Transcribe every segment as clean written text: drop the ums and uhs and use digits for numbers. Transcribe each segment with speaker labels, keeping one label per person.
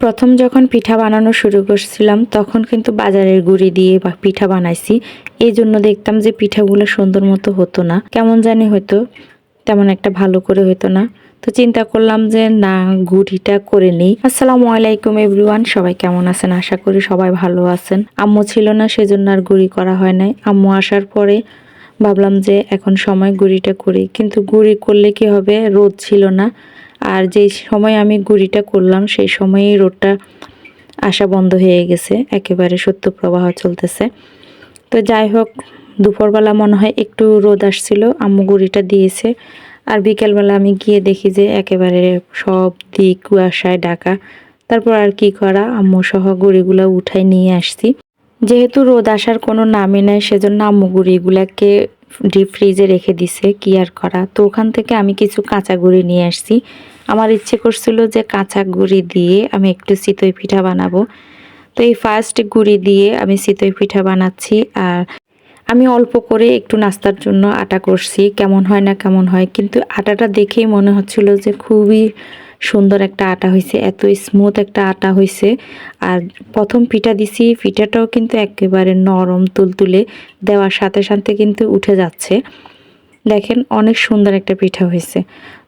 Speaker 1: প্রথম যখন পিঠা বানানো শুরু করছিলাম তখন কিন্তু বাজারের গুঁড়ি দিয়ে বা পিঠা বানাইছি। এই জন্য দেখতাম যে পিঠাগুলো সুন্দর মতো হতো না, কেমন জানি হতো, তেমন একটা ভালো করে হতো না। তো চিন্তা করলাম যে না, গুঁড়িটা করে নিই। আসসালামু আলাইকুম এভরিওয়ান, সবাই কেমন আছেন? আশা করি সবাই ভালো আছেন। আম্মু ছিল না, সেজন্য আর গুঁড়ি করা হয় নাই। আম্মু আসার পরে ভাবলাম যে এখন সময় গুঁড়িটা করি, কিন্তু গুঁড়ি করলে কি হবে, রোদ ছিল না। আর যেই সময় আমি গুঁড়িটা করলাম সেই সময়েই রোদটা আসা বন্ধ হয়ে গেছে, একেবারে শৈত্যপ্রবাহ চলতেছে। তো যাই হোক, দুপুরবেলা মনে হয় একটু রোদ আসছিল, আম্মু গুঁড়িটা দিয়েছে। আর বিকেলবেলা আমি গিয়ে দেখি যে একেবারে সব দিক কুয়াশায় ঢাকা। তারপর আর কি করা, আম্মু সহ গুঁড়িগুলো উঠাই নিয়ে আসছি। যেহেতু রোদ আসার কোনো নামই নাই, সেজন্য আম্মু গুঁড়িগুলাকে ডিপ ফ্রিজে রেখে দিছে, কি আর করা। তো ওখান থেকে আমি কিছু কাঁচা গুঁড়ি নিয়ে আসছি। আমার ইচ্ছে করছিল যে কাঁচা গুঁড়ি দিয়ে আমি একটু চিতই পিঠা বানাবো। তো এই ফার্স্ট গুঁড়ি দিয়ে আমি চিতই পিঠা বানাচ্ছি। আর আমি অল্প করে একটু নাস্তার জন্য আটা করছি, কেমন হয় না কেমন হয়, কিন্তু আটাটা দেখেই মনে হচ্ছিল যে খুবই সুন্দর একটা আটা হয়েছে, এত স্মুথ একটা আটা হয়েছে। আর প্রথম পিঠা দিছি, পিঠাটাও কিন্তু একেবারে নরম তুলতুলে, দেওয়ার সাথে সাথে কিন্তু উঠে যাচ্ছে। দেখেন অনেক সুন্দর একটা পিঠা হয়েছে।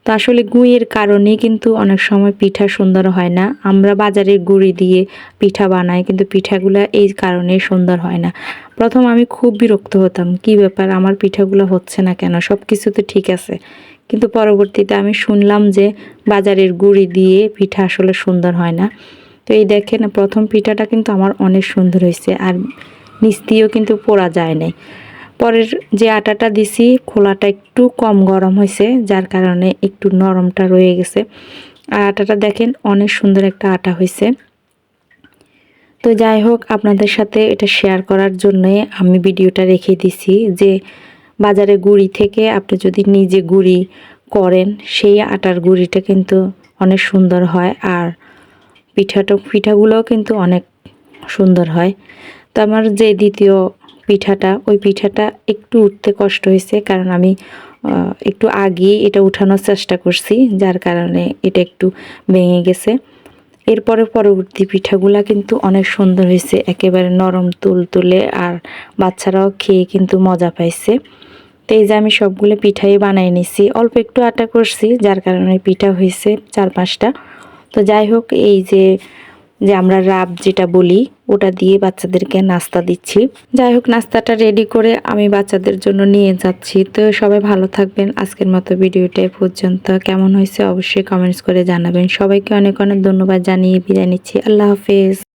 Speaker 1: তো আসলে গুঁড়ির কারণেই কিন্তু অনেক সময় পিঠা সুন্দর হয় না। আমরা বাজারের গুঁড়ি দিয়ে পিঠা বানাই, কিন্তু পিঠাগুলো এই কারণেই সুন্দর হয় না। প্রথম আমি খুব বিরক্ত হতাম, কি ব্যাপার আমার পিঠাগুলো হচ্ছে না কেন, সব কিছু তো ঠিক আছে। কিন্তু পরবর্তীতে আমি শুনলাম যে বাজারের গুঁড়ি দিয়ে পিঠা আসলে সুন্দর হয় না। তো এই দেখেন প্রথম পিঠাটা কিন্তু আমার অনেক সুন্দর হয়েছে, আর নিচ দিয়েও কিন্তু পোড়া যায় নাই। পরের যে আটাটা দিছি, খোলাটা একটু কম গরম হয়েছে, যার কারণে একটু নরমটা রয়ে গেছে। আর আটাটা দেখেন অনেক সুন্দর একটা আটা হয়েছে। তো যাই হোক, আপনাদের সাথে এটা শেয়ার করার জন্যই আমি ভিডিওটা রেখে দিছি যে বাজারে গুঁড়ি থেকে আপনি যদি নিজে গুঁড়ি করেন, সেই আটার গুঁড়িটা কিন্তু অনেক সুন্দর হয়। আর পিঠাগুলোও কিন্তু অনেক সুন্দর হয়। তো আমার যে দ্বিতীয় পিঠাটা, ওই পিঠাটা একটু উঠতে কষ্ট হয়েছে, কারণ আমি একটু আগে এটা উঠানোর চেষ্টা করছি, যার কারণে এটা একটু ভেঙে গেছে। এরপরে পরবর্তী পিঠাগুলা কিন্তু অনেক সুন্দর হয়েছে, একেবারে নরম তুলতুলে, আর বাচ্চারাও খেয়ে কিন্তু মজা পাইছে। তো এই যে আমি সবগুলো পিঠাই বানাই নিছি, অল্প একটু আটা করছি, যার কারণে পিঠা হয়েছে 4-5টা। তো যাই হোক, এই যে যে আমরা রাব যেটা বলি, ওটা দিয়ে বাচ্চাদেরকে নাস্তা দিচ্ছি। যাই হোক, নাস্তাটা রেডি করে আমি বাচ্চাদের জন্য নিয়ে যাচ্ছি। তো সবাই ভালো থাকবেন। আজকের মতো ভিডিওটা পর্যন্ত, কেমন হয়েছে অবশ্যই কমেন্টস করে জানাবেন। সবাইকে অনেক অনেক ধন্যবাদ জানিয়ে বিদায় নিচ্ছি। আল্লাহ হাফেজ।